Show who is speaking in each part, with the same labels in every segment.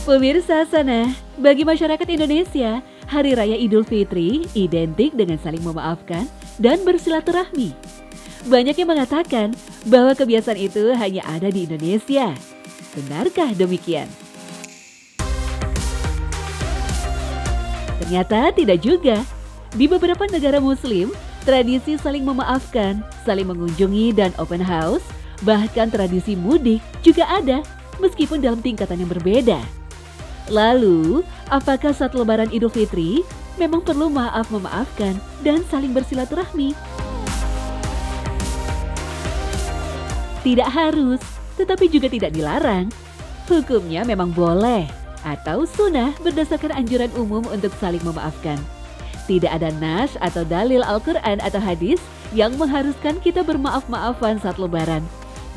Speaker 1: Pemirsa sana, bagi masyarakat Indonesia, Hari Raya Idul Fitri identik dengan saling memaafkan dan bersilaturahmi. Banyak yang mengatakan bahwa kebiasaan itu hanya ada di Indonesia. Benarkah demikian? Ternyata tidak juga. Di beberapa negara Muslim, tradisi saling memaafkan, saling mengunjungi dan open house, bahkan tradisi mudik juga ada, meskipun dalam tingkatan yang berbeda. Lalu, apakah saat Lebaran Idul Fitri memang perlu maaf-memaafkan dan saling bersilaturahmi? Tidak harus, tetapi juga tidak dilarang. Hukumnya memang boleh atau sunnah berdasarkan anjuran umum untuk saling memaafkan. Tidak ada nas atau dalil Al-Quran atau hadis yang mengharuskan kita bermaaf-maafan saat Lebaran.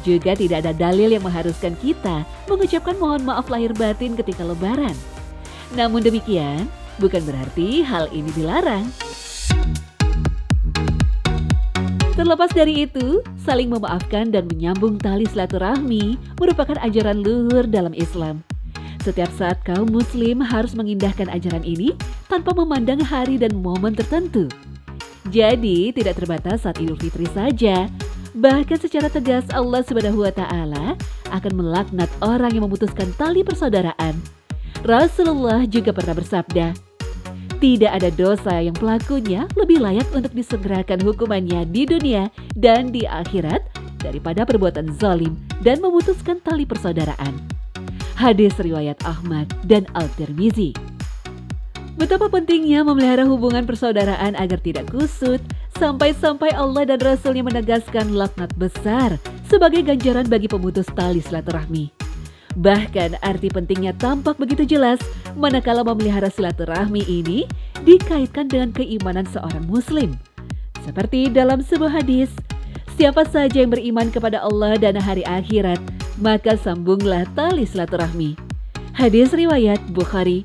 Speaker 1: Juga tidak ada dalil yang mengharuskan kita mengucapkan mohon maaf lahir batin ketika Lebaran. Namun demikian, bukan berarti hal ini dilarang. Terlepas dari itu, saling memaafkan dan menyambung tali silaturahmi merupakan ajaran luhur dalam Islam. Setiap saat kaum muslim harus mengindahkan ajaran ini tanpa memandang hari dan momen tertentu. Jadi, tidak terbatas saat Idul Fitri saja. Bahkan secara tegas Allah SWT akan melaknat orang yang memutuskan tali persaudaraan. Rasulullah juga pernah bersabda, tidak ada dosa yang pelakunya lebih layak untuk disegerakan hukumannya di dunia dan di akhirat daripada perbuatan zalim dan memutuskan tali persaudaraan. Hadis riwayat Ahmad dan Al-Tirmizi. Betapa pentingnya memelihara hubungan persaudaraan agar tidak kusut, sampai-sampai Allah dan Rasul-Nya menegaskan laknat besar sebagai ganjaran bagi pemutus tali silaturahmi. Bahkan arti pentingnya tampak begitu jelas manakala memelihara silaturahmi ini dikaitkan dengan keimanan seorang muslim. Seperti dalam sebuah hadis, siapa saja yang beriman kepada Allah dan hari akhirat, maka sambunglah tali silaturahmi. Hadis riwayat Bukhari.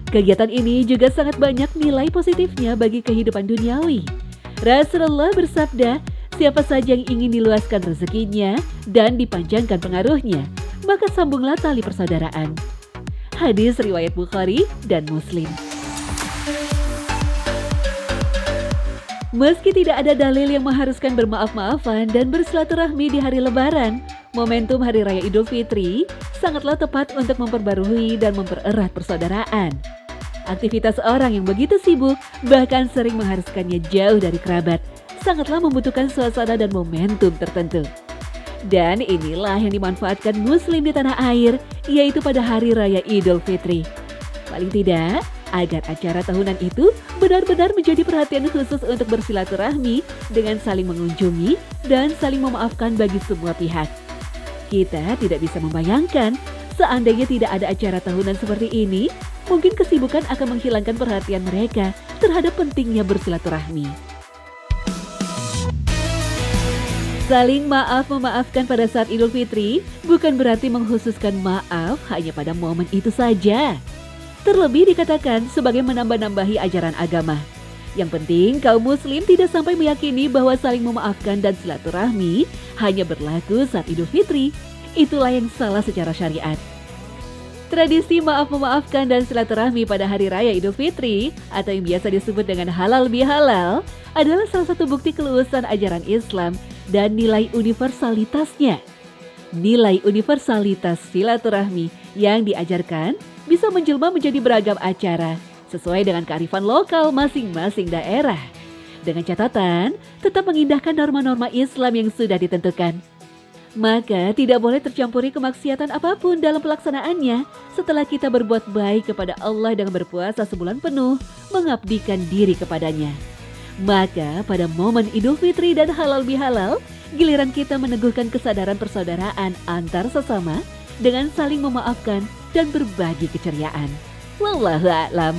Speaker 1: Kegiatan ini juga sangat banyak nilai positifnya bagi kehidupan duniawi. Rasulullah bersabda, siapa saja yang ingin diluaskan rezekinya dan dipanjangkan pengaruhnya, maka sambunglah tali persaudaraan. Hadis riwayat Bukhari dan Muslim. Meski tidak ada dalil yang mengharuskan bermaaf-maafan dan bersilaturahmi di hari Lebaran, momentum Hari Raya Idul Fitri sangatlah tepat untuk memperbarui dan mempererat persaudaraan. Aktivitas orang yang begitu sibuk, bahkan sering mengharuskannya jauh dari kerabat, sangatlah membutuhkan suasana dan momentum tertentu. Dan inilah yang dimanfaatkan Muslim di tanah air, yaitu pada Hari Raya Idul Fitri. Paling tidak, agar acara tahunan itu benar-benar menjadi perhatian khusus untuk bersilaturahmi dengan saling mengunjungi dan saling memaafkan bagi semua pihak. Kita tidak bisa membayangkan, seandainya tidak ada acara tahunan seperti ini, mungkin kesibukan akan menghilangkan perhatian mereka terhadap pentingnya bersilaturahmi. Saling maaf-memaafkan pada saat Idul Fitri bukan berarti mengkhususkan maaf hanya pada momen itu saja. Terlebih dikatakan sebagai menambah-nambahi ajaran agama. Yang penting kaum muslim tidak sampai meyakini bahwa saling memaafkan dan silaturahmi hanya berlaku saat Idul Fitri. Itulah yang salah secara syariat. Tradisi maaf-memaafkan dan silaturahmi pada Hari Raya Idul Fitri atau yang biasa disebut dengan halal bihalal adalah salah satu bukti keluasan ajaran Islam dan nilai universalitasnya. Nilai universalitas silaturahmi yang diajarkan bisa menjelma menjadi beragam acara sesuai dengan kearifan lokal masing-masing daerah. Dengan catatan, tetap mengindahkan norma-norma Islam yang sudah ditentukan. Maka tidak boleh tercampuri kemaksiatan apapun dalam pelaksanaannya setelah kita berbuat baik kepada Allah dengan berpuasa sebulan penuh, mengabdikan diri kepadanya. Maka pada momen Idul Fitri dan halal bihalal, giliran kita meneguhkan kesadaran persaudaraan antar sesama dengan saling memaafkan dan berbagi keceriaan. Wallahu a'lam.